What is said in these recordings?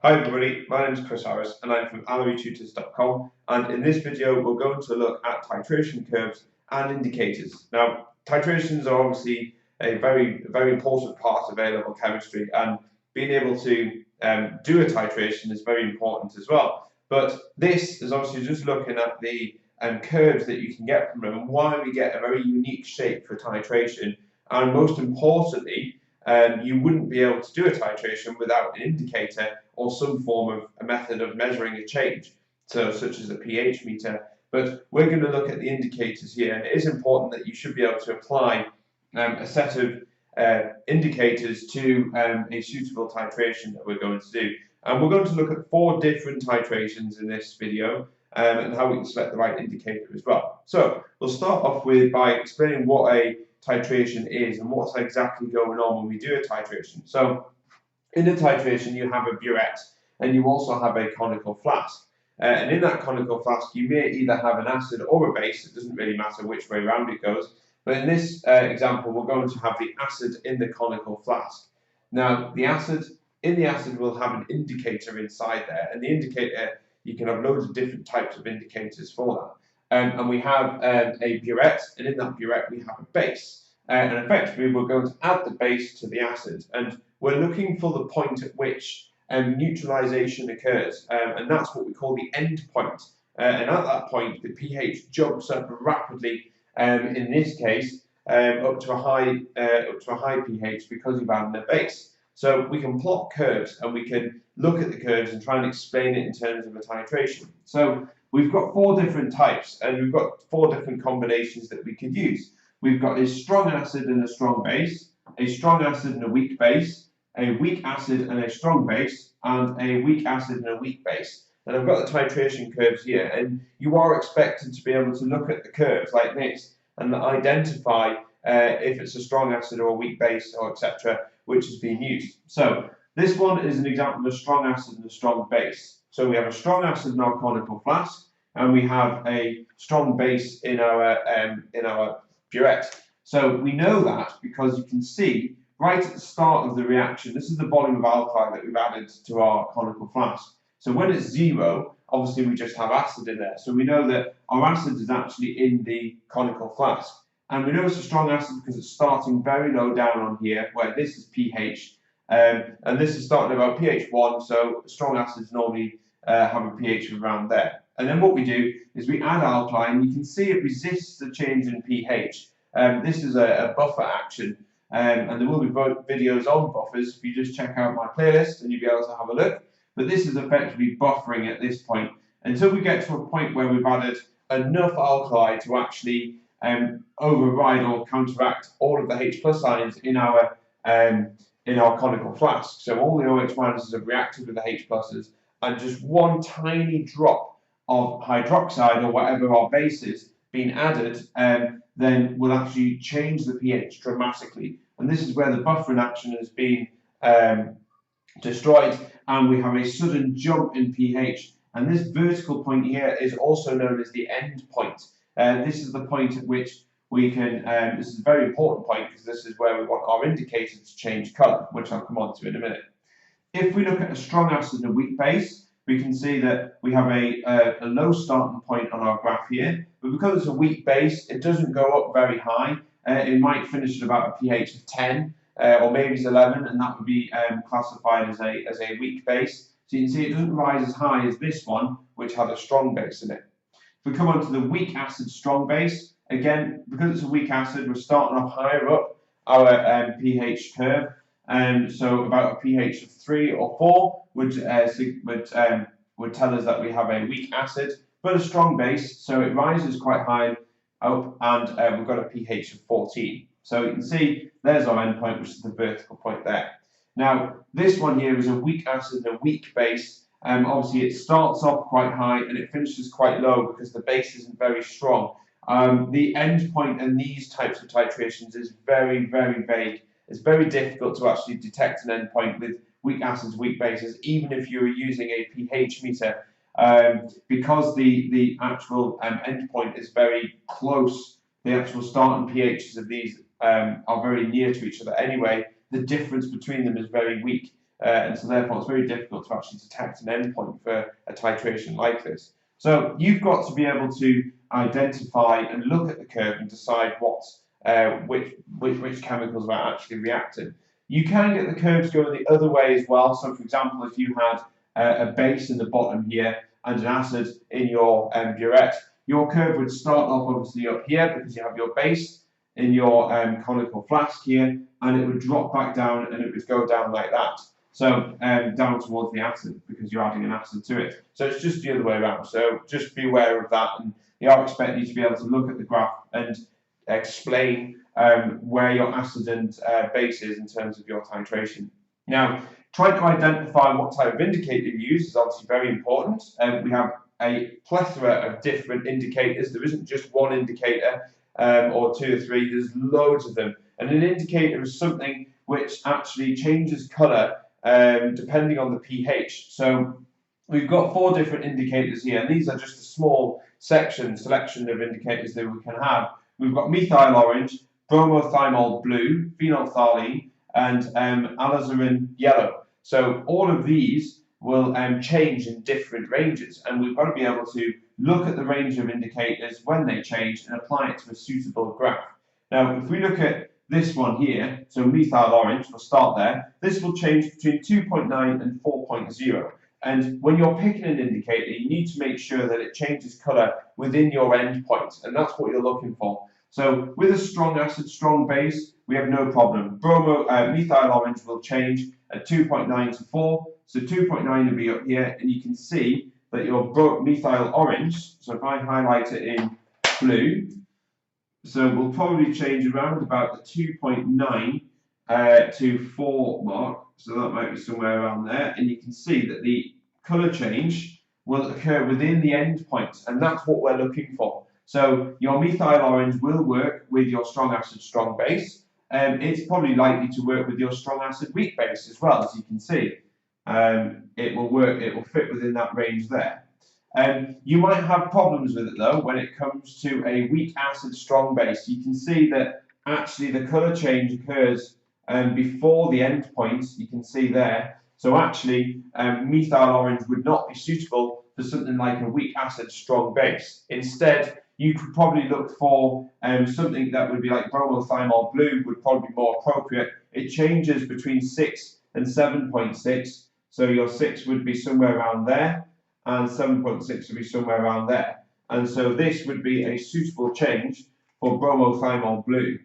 Hi everybody, my name is Chris Harris and I'm from allerytutors.com, and in this video we're going to look at titration curves and indicators. Now, titrations are obviously a very important part of A-level chemistry, and being able to do a titration is very important as well. But this is obviously just looking at the curves that you can get from them and why we get a very unique shape for titration, and most importantly, you wouldn't be able to do a titration without an indicator or some form of a method of measuring a change, so such as a pH meter. But we're going to look at the indicators here, and it is important that you should be able to apply a set of indicators to a suitable titration that we're going to do. And we're going to look at 4 different titrations in this video, and how we can select the right indicator as well. So we'll start off by explaining what a titration is and what's exactly going on when we do a titration. So in a titration, you have a burette and you also have a conical flask. And in that conical flask, you may either have an acid or a base. It doesn't really matter which way around it goes. But in this example, we're going to have the acid in the conical flask. Now, the acid will have an indicator inside there. And the indicator, you can have loads of different types of indicators for that. And we have a burette, and in that burette, we have a base. And effectively, we're going to add the base to the acid. And we're looking for the point at which neutralization occurs, and that's what we call the end point. And at that point, the pH jumps up rapidly. In this case, up to a high pH because you've added a base. So we can plot curves and we can look at the curves and try and explain it in terms of a titration. So we've got 4 different types, and we've got 4 different combinations that we could use. We've got a strong acid and a strong base, a strong acid and a weak base, a weak acid and a strong base, and a weak acid and a weak base. And I've got the titration curves here, and you are expected to be able to look at the curves like this and identify if it's a strong acid or a weak base, or etc., which is being used. So this one is an example of a strong acid and a strong base. So we have a strong acid in our conical flask, and we have a strong base in our burette. So we know that because you can see right at the start of the reaction, this is the volume of alkali that we've added to our conical flask. So when it's 0, obviously we just have acid in there. So we know that our acid is actually in the conical flask. And we know it's a strong acid because it's starting very low down on here, where this is pH. And this is starting about pH 1, so strong acids normally have a pH of around there. And then what we do is we add alkali, and you can see it resists the change in pH. This is a buffer action. And there will be videos on buffers if you just check out my playlist, and you'll be able to have a look. But this is effectively buffering at this point until we get to a point where we've added enough alkali to actually override or counteract all of the H+ ions in our conical flask. So all the OH- have reacted with the H+, and just one tiny drop of hydroxide or whatever our base is being added, then will actually change the pH dramatically. And this is where the buffering action has been destroyed, and we have a sudden jump in pH. And this vertical point here is also known as the end point. This is the point at which we can, this is a very important point because this is where we want our indicator to change colour, which I'll come on to in a minute. If we look at a strong acid and a weak base, we can see that we have a low starting point on our graph here, but because it's a weak base, it doesn't go up very high. It might finish at about a pH of 10 or maybe it's 11, and that would be classified as a weak base. So you can see it doesn't rise as high as this one, which had a strong base in it. If we come on to the weak acid strong base, again, because it's a weak acid, we're starting off higher up our pH curve. So about a pH of 3 or 4 would tell us that we have a weak acid, but a strong base, so it rises quite high up, and we've got a pH of 14. So you can see there's our endpoint, which is the vertical point there. Now, this one here is a weak acid and a weak base. Obviously, it starts off quite high and it finishes quite low because the base isn't very strong. The end point in these types of titrations is very, very vague. It's very difficult to actually detect an endpoint with weak acids, weak bases, even if you're using a pH meter, because the actual endpoint is very close. The actual starting pHs of these are very near to each other anyway. The difference between them is very weak. and so therefore it's very difficult to actually detect an endpoint for a titration like this. So you've got to be able to identify and look at the curve and decide which chemicals are actually reacting. You can get the curves going the other way as well. So, for example, if you had a base in the bottom here and an acid in your burette, your curve would start off obviously up here because you have your base in your conical flask here, and it would drop back down and it would go down like that. So down towards the acid because you're adding an acid to it. So it's just the other way around. So just be aware of that, and they are expecting you to be able to look at the graph and explain where your acid and base is in terms of your titration. Now, trying to identify what type of indicator you use is obviously very important. We have a plethora of different indicators. There isn't just one indicator or two or three, there's loads of them. And an indicator is something which actually changes colour depending on the pH. So we've got 4 different indicators here, and these are just a small selection of indicators that we can have. We've got methyl orange, bromothymol blue, phenolphthalein, and alizarin yellow. So all of these will change in different ranges, and we've got to be able to look at the range of indicators when they change and apply it to a suitable graph. Now, if we look at this one here, so methyl orange, we'll start there. This will change between 2.9 and 4.0. And when you're picking an indicator, you need to make sure that it changes colour within your endpoint, and that's what you're looking for. So with a strong acid, strong base, we have no problem. Methyl orange will change at 2.9 to 4. So 2.9 will be up here, and you can see that your methyl orange, so if I highlight it in blue, so we'll probably change around about the 2.9 to 4 mark. So that might be somewhere around there. And you can see that the colour change will occur within the endpoint, and that's what we're looking for. So your methyl orange will work with your strong acid, strong base. It's probably likely to work with your strong acid, weak base as well, as you can see. It will work, it will fit within that range there. You might have problems with it though when it comes to a weak acid, strong base. You can see that actually the colour change occurs before the endpoint, you can see there. So actually methyl orange would not be suitable for something like a weak acid, strong base. Instead, you could probably look for something that would be like bromothymol blue would probably be more appropriate. It changes between 6 and 7.6. So your 6 would be somewhere around there, and 7.6 would be somewhere around there. And so this would be a suitable change for bromothymol blue.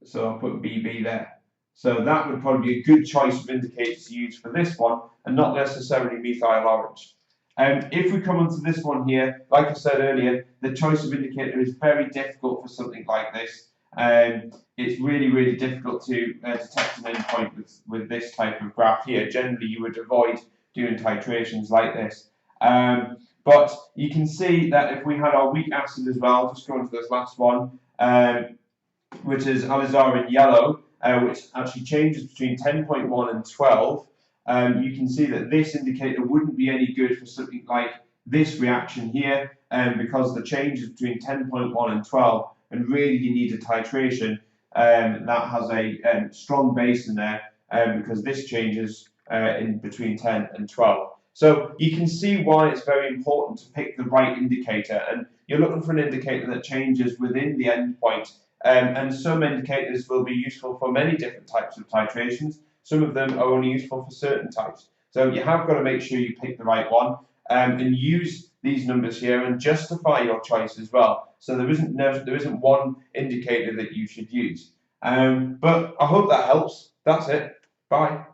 So I'll put BB there. So that would probably be a good choice of indicators to use for this one, and not necessarily methyl orange. If we come onto this one here, like I said earlier, the choice of indicator is very difficult for something like this. It's really, really difficult to detect an endpoint with this type of graph here. Generally, you would avoid doing titrations like this. But you can see that if we had our weak acid as well, just going to this last one, which is alizarin yellow, which actually changes between 10.1 and 12, you can see that this indicator wouldn't be any good for something like this reaction here, because the change is between 10.1 and 12, and really you need a titration that has a strong base in there, because this changes in between 10 and 12. So you can see why it's very important to pick the right indicator, and you're looking for an indicator that changes within the endpoint. And some indicators will be useful for many different types of titrations. Some of them are only useful for certain types. So you have got to make sure you pick the right one, and use these numbers here and justify your choice as well. So there isn't one indicator that you should use. But I hope that helps. That's it. Bye.